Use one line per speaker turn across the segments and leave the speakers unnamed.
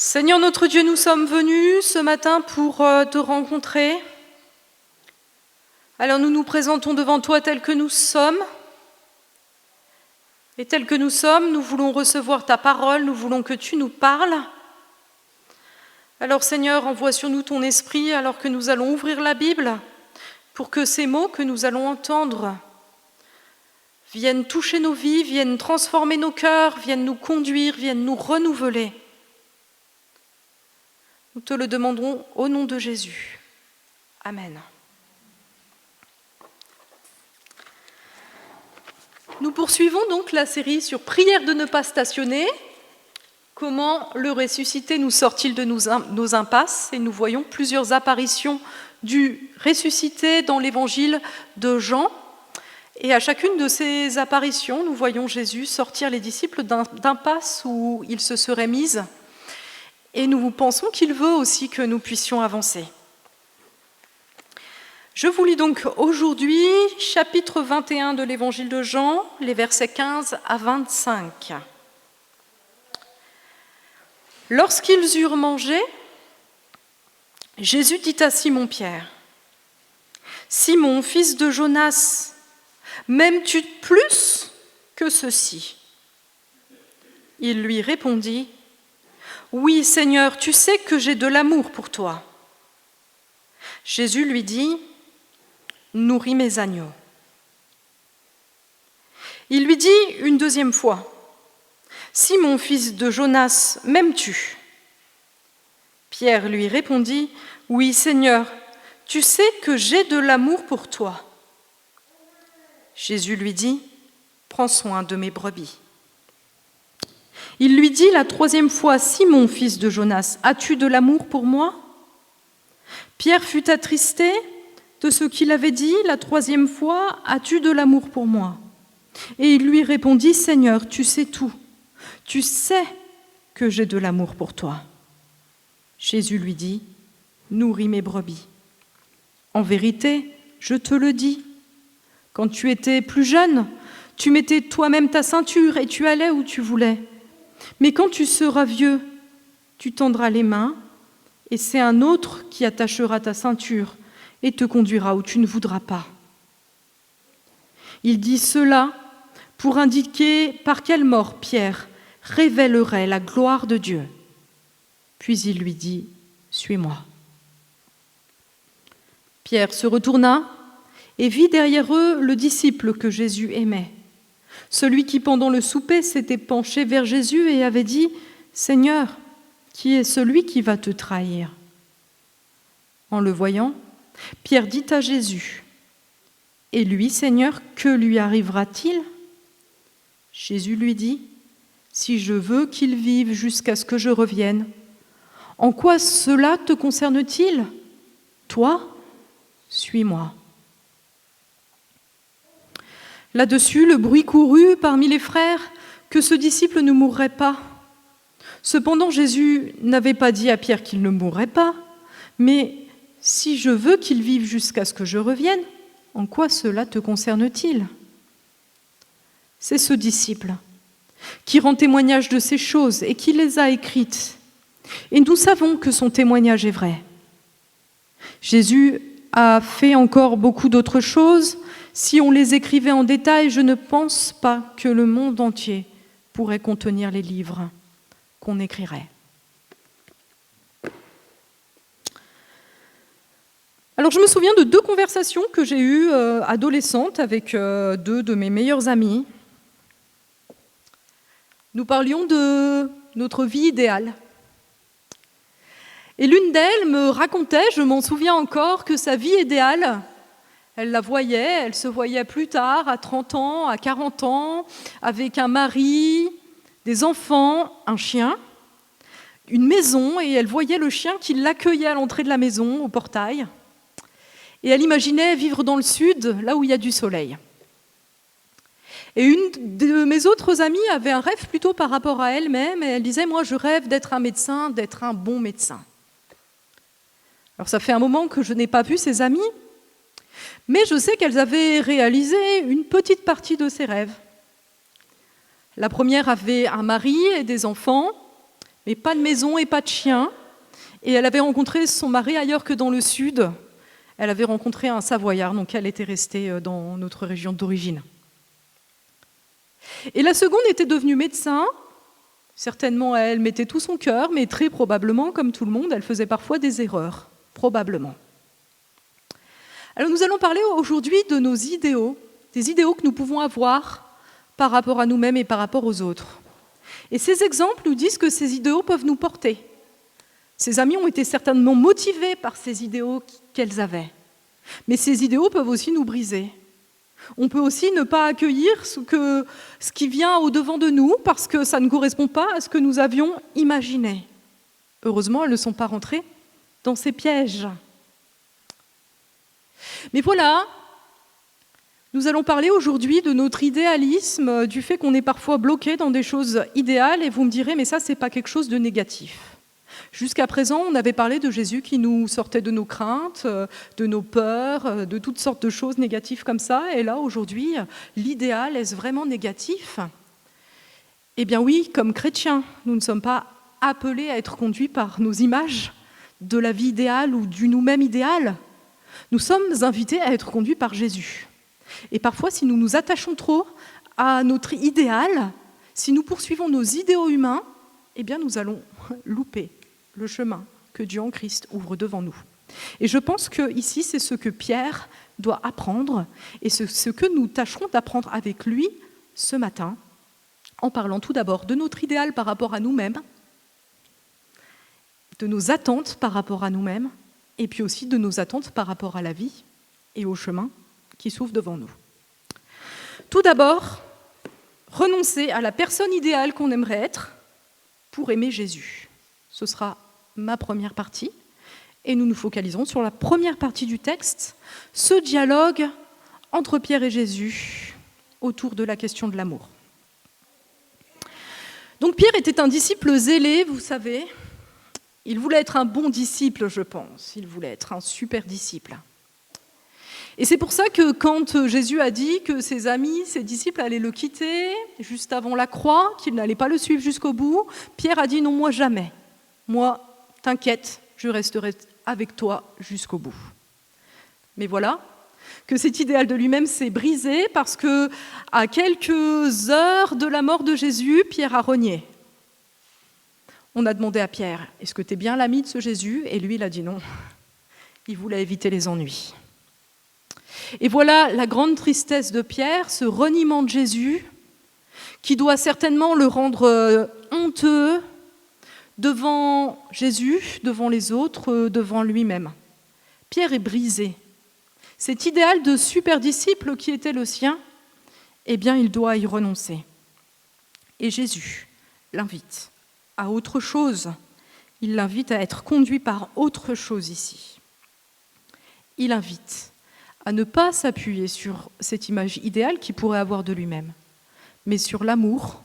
Seigneur notre Dieu, nous sommes venus ce matin pour te rencontrer. Alors nous nous présentons devant toi tels que nous sommes. Et tels que nous sommes, nous voulons recevoir ta parole, nous voulons que tu nous parles. Alors Seigneur, envoie sur nous ton esprit alors que nous allons ouvrir la Bible pour que ces mots que nous allons entendre viennent toucher nos vies, viennent transformer nos cœurs, viennent nous conduire, viennent nous renouveler. Nous te le demanderons au nom de Jésus. Amen. Nous poursuivons donc la série sur prière de ne pas stationner. Comment le ressuscité nous sort-il de nos impasses? Et nous voyons plusieurs apparitions du ressuscité dans l'évangile de Jean. Et à chacune de ces apparitions, nous voyons Jésus sortir les disciples d'impasse où ils se seraient mis. Et nous pensons qu'il veut aussi que nous puissions avancer. Je vous lis donc aujourd'hui chapitre 21 de l'évangile de Jean, les versets 15 à 25. Lorsqu'ils eurent mangé, Jésus dit à Simon-Pierre, « Simon, fils de Jonas, m'aimes-tu plus que ceci ?» Il lui répondit, « Oui, Seigneur, tu sais que j'ai de l'amour pour toi. » Jésus lui dit, « Nourris mes agneaux. » Il lui dit une deuxième fois, « Simon, fils de Jonas, m'aimes-tu » Pierre lui répondit, « Oui, Seigneur, tu sais que j'ai de l'amour pour toi. » Jésus lui dit, « Prends soin de mes brebis. » Il lui dit la troisième fois, « Simon, fils de Jonas, as-tu de l'amour pour moi » Pierre fut attristé de ce qu'il avait dit la troisième fois, « As-tu de l'amour pour moi » Et il lui répondit, « Seigneur, tu sais tout. Tu sais que j'ai de l'amour pour toi. » Jésus lui dit, « Nourris mes brebis. En vérité, je te le dis, quand tu étais plus jeune, tu mettais toi-même ta ceinture et tu allais où tu voulais. Mais quand tu seras vieux, tu tendras les mains et c'est un autre qui attachera ta ceinture et te conduira où tu ne voudras pas. » Il dit cela pour indiquer par quelle mort Pierre révélerait la gloire de Dieu. Puis il lui dit, « Suis-moi. » Pierre se retourna et vit derrière eux le disciple que Jésus aimait, celui qui pendant le souper s'était penché vers Jésus et avait dit, « Seigneur, qui est celui qui va te trahir ?» En le voyant, Pierre dit à Jésus, « Et lui, Seigneur, que lui arrivera-t-il » Jésus lui dit, « Si je veux qu'il vive jusqu'à ce que je revienne, en quoi cela te concerne-t-il? Toi, suis-moi. » Là-dessus, le bruit courut parmi les frères que ce disciple ne mourrait pas. Cependant, Jésus n'avait pas dit à Pierre qu'il ne mourrait pas, mais « Si je veux qu'il vive jusqu'à ce que je revienne, en quoi cela te concerne-t-il » C'est ce disciple qui rend témoignage de ces choses et qui les a écrites. Et nous savons que son témoignage est vrai. Jésus a fait encore beaucoup d'autres choses. Si on les écrivait en détail, je ne pense pas que le monde entier pourrait contenir les livres qu'on écrirait. Alors je me souviens de deux conversations que j'ai eues adolescentes avec deux de mes meilleurs amis. Nous parlions de notre vie idéale. Et l'une d'elles me racontait, je m'en souviens encore, que sa vie idéale, elle la voyait, elle se voyait plus tard, à 30 ans, à 40 ans, avec un mari, des enfants, un chien, une maison, et elle voyait le chien qui l'accueillait à l'entrée de la maison, au portail. Et elle imaginait vivre dans le sud, là où il y a du soleil. Et une de mes autres amies avait un rêve plutôt par rapport à elle-même, et elle disait, moi je rêve d'être un médecin, d'être un bon médecin. Alors ça fait un moment que je n'ai pas vu ces amies, mais je sais qu'elles avaient réalisé une petite partie de ces rêves. La première avait un mari et des enfants, mais pas de maison et pas de chien. Et elle avait rencontré son mari ailleurs que dans le sud. Elle avait rencontré un Savoyard, donc elle était restée dans notre région d'origine. Et la seconde était devenue médecin. Certainement, elle mettait tout son cœur, mais très probablement, comme tout le monde, elle faisait parfois des erreurs, probablement. Alors nous allons parler aujourd'hui de nos idéaux, des idéaux que nous pouvons avoir par rapport à nous-mêmes et par rapport aux autres. Et ces exemples nous disent que ces idéaux peuvent nous porter. Ces amies ont été certainement motivées par ces idéaux qu'elles avaient. Mais ces idéaux peuvent aussi nous briser. On peut aussi ne pas accueillir ce qui vient au-devant de nous parce que ça ne correspond pas à ce que nous avions imaginé. Heureusement, elles ne sont pas rentrées dans ces pièges. Mais voilà, nous allons parler aujourd'hui de notre idéalisme, du fait qu'on est parfois bloqué dans des choses idéales, et vous me direz, mais ça, c'est pas quelque chose de négatif. Jusqu'à présent, on avait parlé de Jésus qui nous sortait de nos craintes, de nos peurs, de toutes sortes de choses négatives comme ça. Et là, aujourd'hui, l'idéal, est-ce vraiment négatif ? Eh bien oui, comme chrétiens, nous ne sommes pas appelés à être conduits par nos images de la vie idéale ou du nous-mêmes idéal. Nous sommes invités à être conduits par Jésus. Et parfois, si nous nous attachons trop à notre idéal, si nous poursuivons nos idéaux humains, eh bien nous allons louper le chemin que Dieu en Christ ouvre devant nous. Et je pense que ici, c'est ce que Pierre doit apprendre et ce que nous tâcherons d'apprendre avec lui ce matin, en parlant tout d'abord de notre idéal par rapport à nous-mêmes, de nos attentes par rapport à nous-mêmes, et puis aussi de nos attentes par rapport à la vie et au chemin qui s'ouvre devant nous. Tout d'abord, renoncer à la personne idéale qu'on aimerait être pour aimer Jésus. Ce sera ma première partie, et nous nous focaliserons sur la première partie du texte, ce dialogue entre Pierre et Jésus autour de la question de l'amour. Donc Pierre était un disciple zélé, vous savez. Il voulait être un bon disciple, je pense. Il voulait être un super disciple. Et c'est pour ça que quand Jésus a dit que ses amis, ses disciples allaient le quitter juste avant la croix, qu'ils n'allaient pas le suivre jusqu'au bout, Pierre a dit « Non, moi jamais. Moi, t'inquiète, je resterai avec toi jusqu'au bout. » Mais voilà que cet idéal de lui-même s'est brisé parce que, à quelques heures de la mort de Jésus, Pierre a renié. On a demandé à Pierre « Est-ce que tu es bien l'ami de ce Jésus ?» Et lui, il a dit non. Il voulait éviter les ennuis. Et voilà la grande tristesse de Pierre, ce reniement de Jésus, qui doit certainement le rendre honteux devant Jésus, devant les autres, devant lui-même. Pierre est brisé. Cet idéal de super disciple qui était le sien, eh bien, il doit y renoncer. Et Jésus l'invite à autre chose. Il l'invite à être conduit par autre chose ici. Il invite à ne pas s'appuyer sur cette image idéale qu'il pourrait avoir de lui-même, mais sur l'amour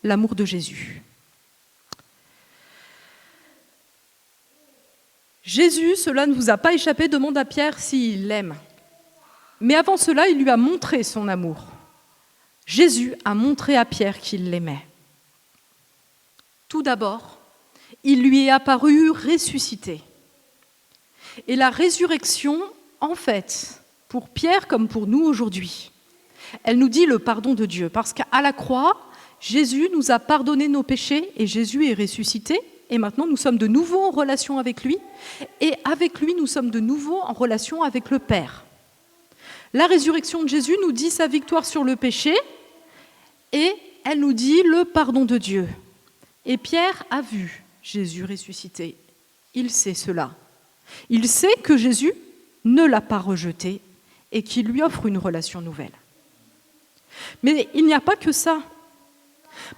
de Jésus. Jésus, cela ne vous a pas échappé, demande à Pierre s'il l'aime. Mais avant cela, il lui a montré son amour. Jésus a montré à Pierre qu'il l'aimait. Tout d'abord, il lui est apparu ressuscité. Et la résurrection, en fait, pour Pierre comme pour nous aujourd'hui, elle nous dit le pardon de Dieu. Parce qu'à la croix, Jésus nous a pardonné nos péchés et Jésus est ressuscité. Et maintenant, nous sommes de nouveau en relation avec lui. Et avec lui, nous sommes de nouveau en relation avec le Père. La résurrection de Jésus nous dit sa victoire sur le péché et elle nous dit le pardon de Dieu. Et Pierre a vu Jésus ressuscité. Il sait cela. Il sait que Jésus ne l'a pas rejeté et qu'il lui offre une relation nouvelle. Mais il n'y a pas que ça.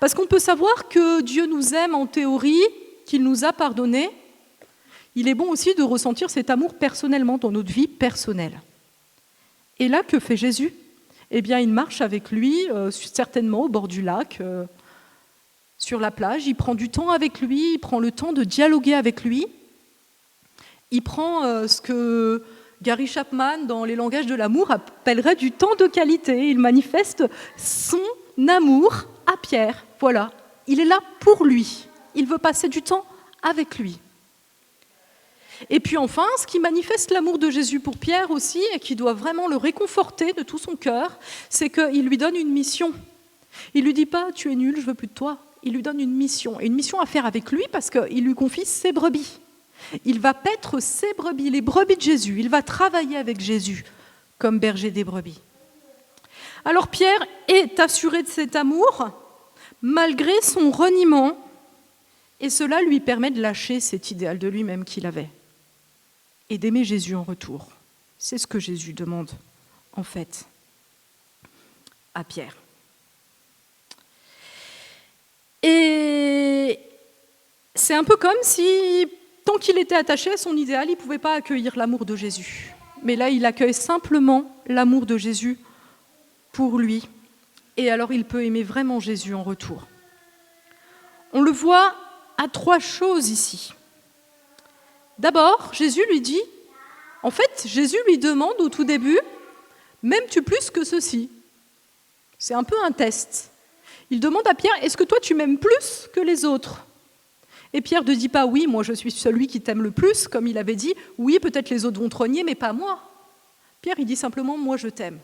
Parce qu'on peut savoir que Dieu nous aime en théorie, qu'il nous a pardonné. Il est bon aussi de ressentir cet amour personnellement dans notre vie personnelle. Et là, que fait Jésus ? Eh bien, il marche avec lui, certainement au bord du lac, sur la plage. Il prend du temps avec lui, il prend le temps de dialoguer avec lui. Il prend ce que Gary Chapman, dans Les langages de l'amour, appellerait du temps de qualité. Il manifeste son amour à Pierre. Voilà, il est là pour lui. il veut passer du temps avec lui. Et puis enfin, ce qui manifeste l'amour de Jésus pour Pierre aussi, et qui doit vraiment le réconforter de tout son cœur, c'est qu'il lui donne une mission. Il ne lui dit pas « tu es nul, je veux plus de toi ». Il lui donne une mission, et une mission à faire avec lui parce qu'il lui confie ses brebis. Il va paître ses brebis, les brebis de Jésus. Il va travailler avec Jésus comme berger des brebis. Alors Pierre est assuré de cet amour malgré son reniement, et cela lui permet de lâcher cet idéal de lui-même qu'il avait et d'aimer Jésus en retour. C'est ce que Jésus demande, en fait, à Pierre. Et c'est un peu comme si, tant qu'il était attaché à son idéal, il ne pouvait pas accueillir l'amour de Jésus. Mais là, il accueille simplement l'amour de Jésus pour lui. Et alors, il peut aimer vraiment Jésus en retour. On le voit à 3 choses ici. D'abord, Jésus lui dit, en fait, Jésus lui demande au tout début, « M'aimes-tu plus que ceci ?» C'est un peu un test. Il demande à Pierre, « Est-ce que toi tu m'aimes plus que les autres ?» Et Pierre ne dit pas, « Oui, moi je suis celui qui t'aime le plus », comme il avait dit, « Oui, peut-être les autres vont te renier, mais pas moi. » Pierre, il dit simplement, « Moi je t'aime. »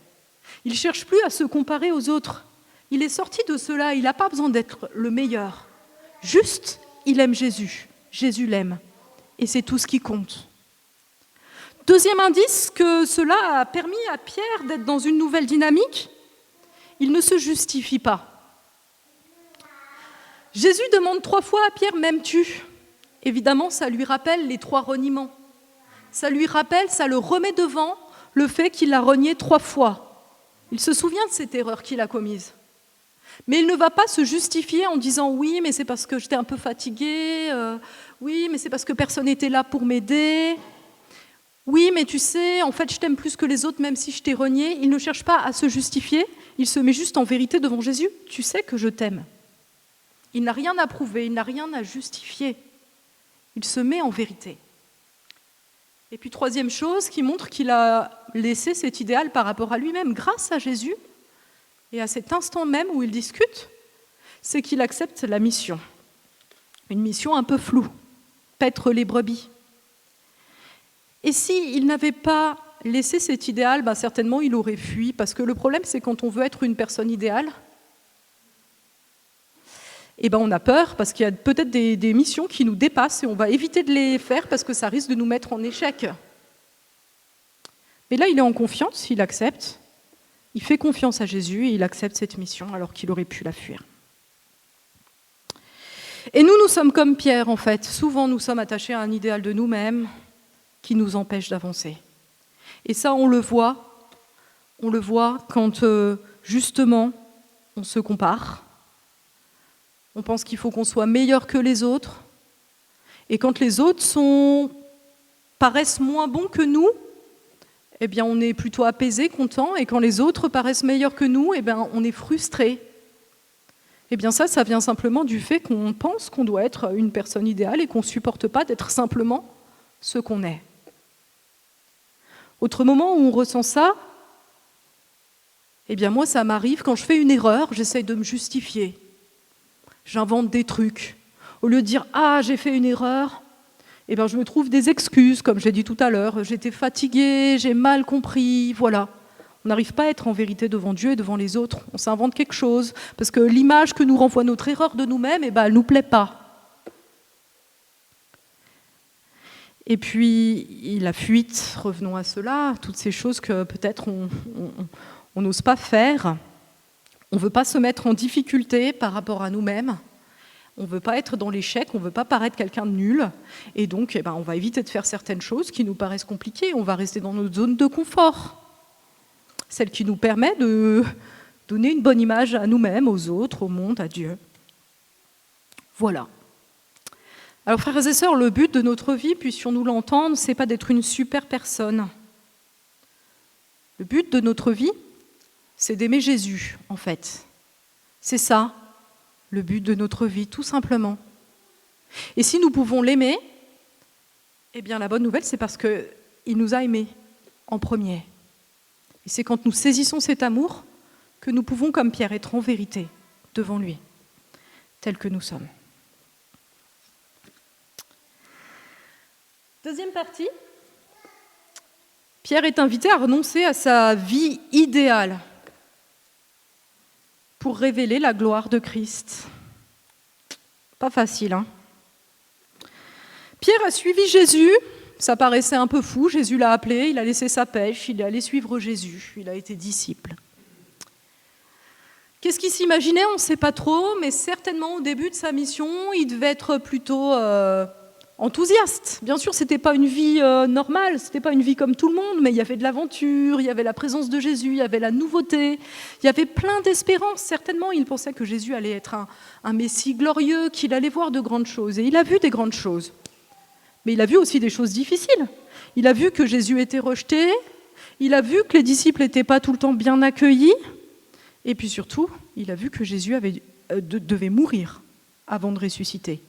Il ne cherche plus à se comparer aux autres. Il est sorti de cela, il n'a pas besoin d'être le meilleur. Juste, il aime Jésus. Jésus l'aime. Et c'est tout ce qui compte. Deuxième indice que cela a permis à Pierre d'être dans une nouvelle dynamique, il ne se justifie pas. Jésus demande 3 fois à Pierre, « M'aimes-tu » Évidemment, ça lui rappelle les 3 reniements. Ça lui rappelle, ça le remet devant le fait qu'il a renié 3 fois. Il se souvient de cette erreur qu'il a commise. Mais il ne va pas se justifier en disant « Oui, mais c'est parce que j'étais un peu fatigué. Oui, mais c'est parce que personne n'était là pour m'aider. Oui, mais tu sais, en fait, je t'aime plus que les autres, même si je t'ai renié. » Il ne cherche pas à se justifier. Il se met juste en vérité devant Jésus. « Tu sais que je t'aime. » Il n'a rien à prouver, il n'a rien à justifier. Il se met en vérité. Et puis, 3e chose qui montre qu'il a laissé cet idéal par rapport à lui-même grâce à Jésus, et à cet instant même où il discute, c'est qu'il accepte la mission. Une mission un peu floue, paître les brebis. Et s'il n'avait pas laissé cet idéal, certainement il aurait fui, parce que le problème c'est quand on veut être une personne idéale, on a peur, parce qu'il y a peut-être des missions qui nous dépassent, et on va éviter de les faire parce que ça risque de nous mettre en échec. Mais là il est en confiance, il accepte. Il fait confiance à Jésus et il accepte cette mission alors qu'il aurait pu la fuir. Et nous sommes comme Pierre en fait. Souvent nous sommes attachés à un idéal de nous-mêmes qui nous empêche d'avancer. Et ça on le voit quand justement on se compare. On pense qu'il faut qu'on soit meilleur que les autres. Et quand les autres paraissent moins bons que nous, on est plutôt apaisé, content, et quand les autres paraissent meilleurs que nous, on est frustré. Ça vient simplement du fait qu'on pense qu'on doit être une personne idéale et qu'on ne supporte pas d'être simplement ce qu'on est. Autre moment où on ressent ça, moi ça m'arrive quand je fais une erreur, j'essaye de me justifier. J'invente des trucs. Au lieu de dire « Ah, j'ai fait une erreur », je me trouve des excuses, comme j'ai dit tout à l'heure. J'étais fatiguée, j'ai mal compris, voilà. On n'arrive pas à être en vérité devant Dieu et devant les autres. On s'invente quelque chose, parce que l'image que nous renvoie notre erreur de nous-mêmes, elle ne nous plaît pas. Et puis, la fuite, revenons à cela, toutes ces choses que peut-être on n'ose pas faire. On ne veut pas se mettre en difficulté par rapport à nous-mêmes. On ne veut pas être dans l'échec, on ne veut pas paraître quelqu'un de nul. Et donc, on va éviter de faire certaines choses qui nous paraissent compliquées. On va rester dans notre zone de confort. Celle qui nous permet de donner une bonne image à nous-mêmes, aux autres, au monde, à Dieu. Voilà. Alors, frères et sœurs, le but de notre vie, puissions-nous l'entendre, ce n'est pas d'être une super personne. Le but de notre vie, c'est d'aimer Jésus, en fait. C'est ça. Le but de notre vie, tout simplement. Et si nous pouvons l'aimer, la bonne nouvelle, c'est parce qu'il nous a aimés en premier. Et c'est quand nous saisissons cet amour que nous pouvons, comme Pierre, être en vérité devant lui, tels que nous sommes. Deuxième partie. Pierre est invité à renoncer à sa vie idéale pour révéler la gloire de Christ. Pas facile, hein ? Pierre a suivi Jésus, ça paraissait un peu fou, Jésus l'a appelé, il a laissé sa pêche, il est allé suivre Jésus, il a été disciple. Qu'est-ce qu'il s'imaginait ? On ne sait pas trop, mais certainement au début de sa mission, il devait être plutôt enthousiaste. Bien sûr, ce n'était pas une vie normale, ce n'était pas une vie comme tout le monde, mais il y avait de l'aventure, il y avait la présence de Jésus, il y avait la nouveauté, il y avait plein d'espérance. Certainement, il pensait que Jésus allait être un Messie glorieux, qu'il allait voir de grandes choses. Et il a vu des grandes choses. Mais il a vu aussi des choses difficiles. Il a vu que Jésus était rejeté, il a vu que les disciples n'étaient pas tout le temps bien accueillis, et puis surtout, il a vu que Jésus devait mourir avant de ressusciter.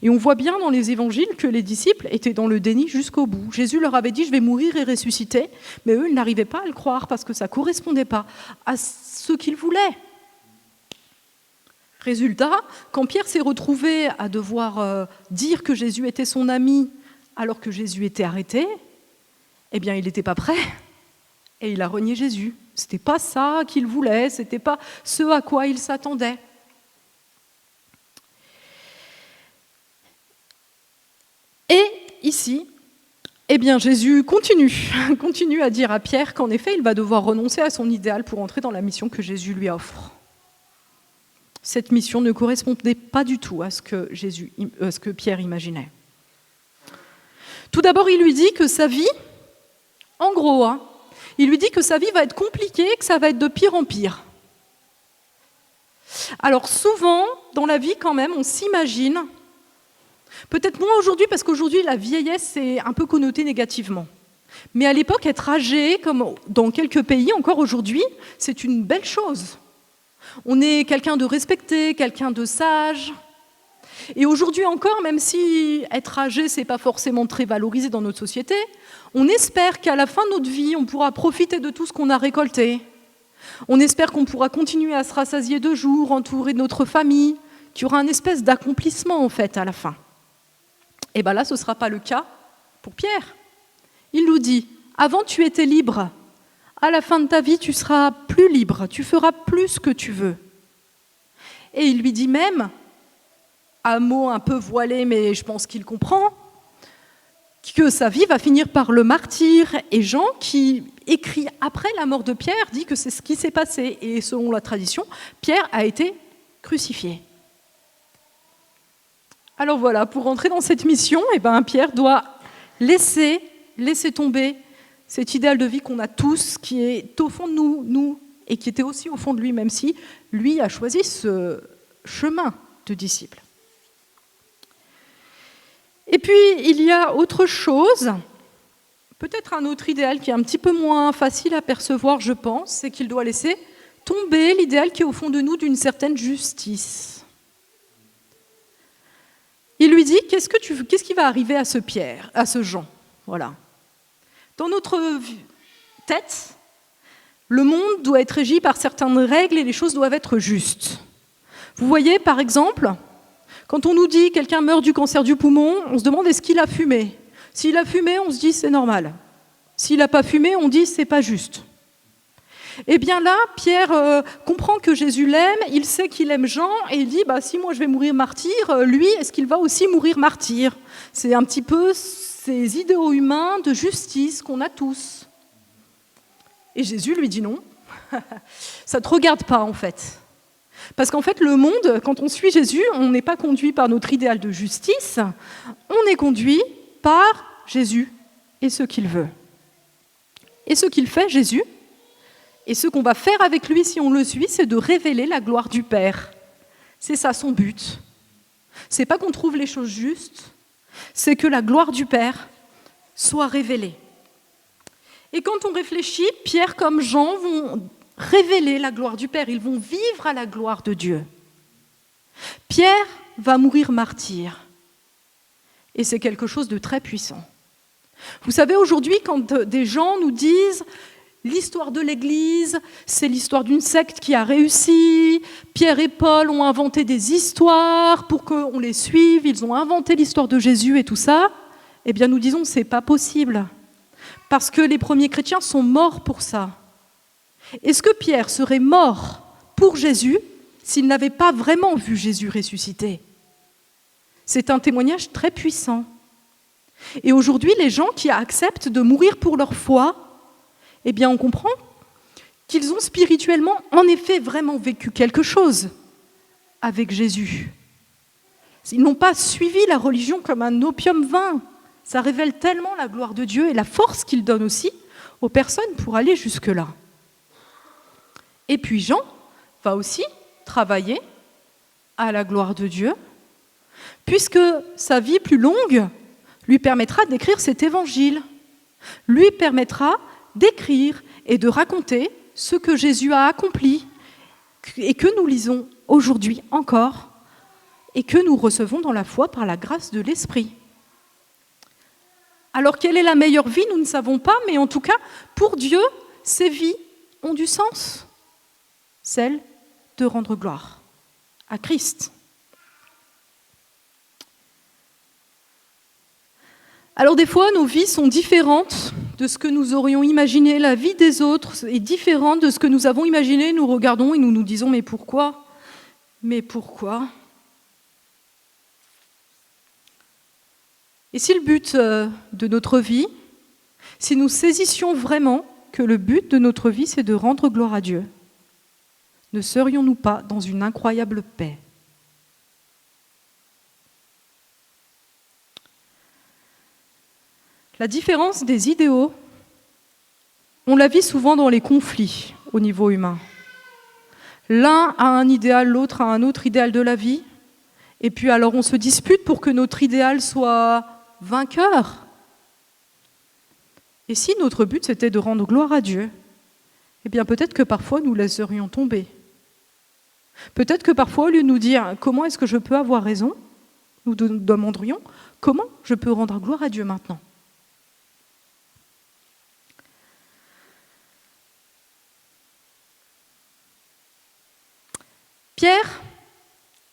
Et on voit bien dans les évangiles que les disciples étaient dans le déni jusqu'au bout. Jésus leur avait dit « je vais mourir et ressusciter », mais eux, ils n'arrivaient pas à le croire parce que ça ne correspondait pas à ce qu'ils voulaient. Résultat, quand Pierre s'est retrouvé à devoir dire que Jésus était son ami alors que Jésus était arrêté, eh bien, il n'était pas prêt et il a renié Jésus. Ce n'était pas ça qu'il voulait, ce n'était pas ce à quoi il s'attendait. Et ici, eh bien, Jésus continue à dire à Pierre qu'en effet, il va devoir renoncer à son idéal pour entrer dans la mission que Jésus lui offre. Cette mission ne correspondait pas du tout à ce que Pierre imaginait. Tout d'abord, il lui dit que sa vie, en gros, il lui dit que sa vie va être compliquée, que ça va être de pire en pire. Alors souvent, dans la vie quand même, on s'imagine, peut-être moins aujourd'hui, parce qu'aujourd'hui la vieillesse est un peu connotée négativement. Mais à l'époque, être âgé, comme dans quelques pays encore aujourd'hui, c'est une belle chose. On est quelqu'un de respecté, quelqu'un de sage. Et aujourd'hui encore, même si être âgé, c'est pas forcément très valorisé dans notre société, on espère qu'à la fin de notre vie, on pourra profiter de tout ce qu'on a récolté. On espère qu'on pourra continuer à se rassasier de jour, entouré de notre famille, qu'il y aura une espèce d'accomplissement en fait à la fin. Et bien là, ce ne sera pas le cas pour Pierre. Il nous dit, avant tu étais libre, à la fin de ta vie, tu seras plus libre, tu feras plus ce que tu veux. Et il lui dit même, un mot un peu voilé, mais je pense qu'il comprend, que sa vie va finir par le martyre. Et Jean, qui écrit après la mort de Pierre, dit que c'est ce qui s'est passé. Et selon la tradition, Pierre a été crucifié. Alors voilà, pour rentrer dans cette mission, Pierre doit laisser tomber cet idéal de vie qu'on a tous, qui est au fond de nous, et qui était aussi au fond de lui, même si lui a choisi ce chemin de disciple. Et puis, il y a autre chose, peut-être un autre idéal qui est un petit peu moins facile à percevoir, je pense, c'est qu'il doit laisser tomber l'idéal qui est au fond de nous d'une certaine justice. Il lui dit, qu'est-ce qui va arriver à ce Pierre, à ce Jean ? Voilà. Dans notre tête, le monde doit être régi par certaines règles et les choses doivent être justes. Vous voyez, par exemple, quand on nous dit quelqu'un meurt du cancer du poumon, on se demande est-ce qu'il a fumé ? S'il a fumé, on se dit c'est normal. S'il n'a pas fumé, on dit c'est pas juste. Eh bien là, Pierre comprend que Jésus l'aime, il sait qu'il aime Jean, et il dit si moi je vais mourir martyr, lui, est-ce qu'il va aussi mourir martyr ? C'est un petit peu ces idéaux humains de justice qu'on a tous. Et Jésus lui dit non, ça ne te regarde pas en fait. Parce qu'en fait, le monde, quand on suit Jésus, on n'est pas conduit par notre idéal de justice, on est conduit par Jésus et ce qu'il veut. Et ce qu'il fait, Jésus, et ce qu'on va faire avec lui si on le suit, c'est de révéler la gloire du Père. C'est ça son but. C'est pas qu'on trouve les choses justes, c'est que la gloire du Père soit révélée. Et quand on réfléchit, Pierre comme Jean vont révéler la gloire du Père, ils vont vivre à la gloire de Dieu. Pierre va mourir martyr, et c'est quelque chose de très puissant. Vous savez, aujourd'hui, quand des gens nous disent l'histoire de l'Église, c'est l'histoire d'une secte qui a réussi, Pierre et Paul ont inventé des histoires pour qu'on les suive, ils ont inventé l'histoire de Jésus et tout ça, eh bien nous disons c'est pas possible, parce que les premiers chrétiens sont morts pour ça. Est-ce que Pierre serait mort pour Jésus s'il n'avait pas vraiment vu Jésus ressuscité? C'est un témoignage très puissant. Et aujourd'hui, les gens qui acceptent de mourir pour leur foi, eh bien on comprend qu'ils ont spirituellement, en effet, vraiment vécu quelque chose avec Jésus. Ils n'ont pas suivi la religion comme un opium vain. Ça révèle tellement la gloire de Dieu et la force qu'il donne aussi aux personnes pour aller jusque-là. Et puis Jean va aussi travailler à la gloire de Dieu, puisque sa vie plus longue lui permettra d'écrire cet évangile, lui permettra d'écrire et de raconter ce que Jésus a accompli et que nous lisons aujourd'hui encore et que nous recevons dans la foi par la grâce de l'Esprit. Alors, quelle est la meilleure vie? Nous ne savons pas, mais en tout cas, pour Dieu, ces vies ont du sens. Celle de rendre gloire à Christ. Alors, des fois, nos vies sont différentes de ce que nous aurions imaginé. La vie des autres est différente de ce que nous avons imaginé. Nous regardons et nous nous disons, mais pourquoi? Mais pourquoi? Et si le but de notre vie, si nous saisissions vraiment que le but de notre vie, c'est de rendre gloire à Dieu, ne serions-nous pas dans une incroyable paix? La différence des idéaux, on la vit souvent dans les conflits au niveau humain. L'un a un idéal, l'autre a un autre idéal de la vie, et puis alors on se dispute pour que notre idéal soit vainqueur. Et si notre but c'était de rendre gloire à Dieu, eh bien peut-être que parfois nous laisserions tomber. Peut-être que parfois, au lieu de nous dire « Comment est-ce que je peux avoir raison ?», nous demanderions « Comment je peux rendre gloire à Dieu maintenant ?» Pierre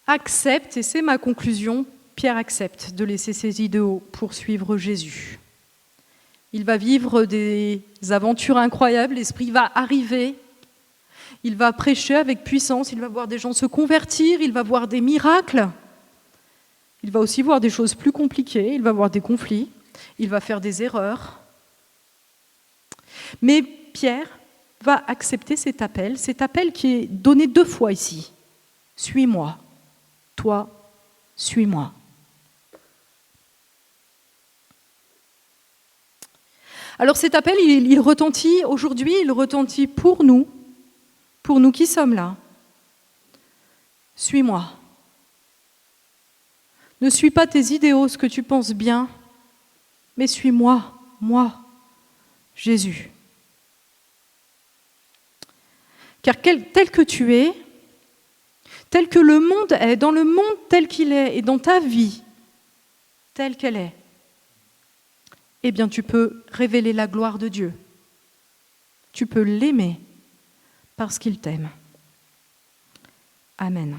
accepte, et c'est ma conclusion, Pierre accepte de laisser ses idéaux pour suivre Jésus. Il va vivre des aventures incroyables, l'Esprit va arriver, il va prêcher avec puissance, il va voir des gens se convertir, il va voir des miracles, il va aussi voir des choses plus compliquées, il va voir des conflits, il va faire des erreurs. Mais Pierre va accepter cet appel qui est donné 2 fois ici. Suis-moi, toi, suis-moi. Alors cet appel, il retentit aujourd'hui, il retentit pour nous qui sommes là. Suis-moi. Ne suis pas tes idéaux, ce que tu penses bien, mais suis-moi, moi, Jésus. Car tel que tu es, tel que le monde est, dans le monde tel qu'il est, et dans ta vie telle qu'elle est, eh bien tu peux révéler la gloire de Dieu. Tu peux l'aimer parce qu'il t'aime. Amen.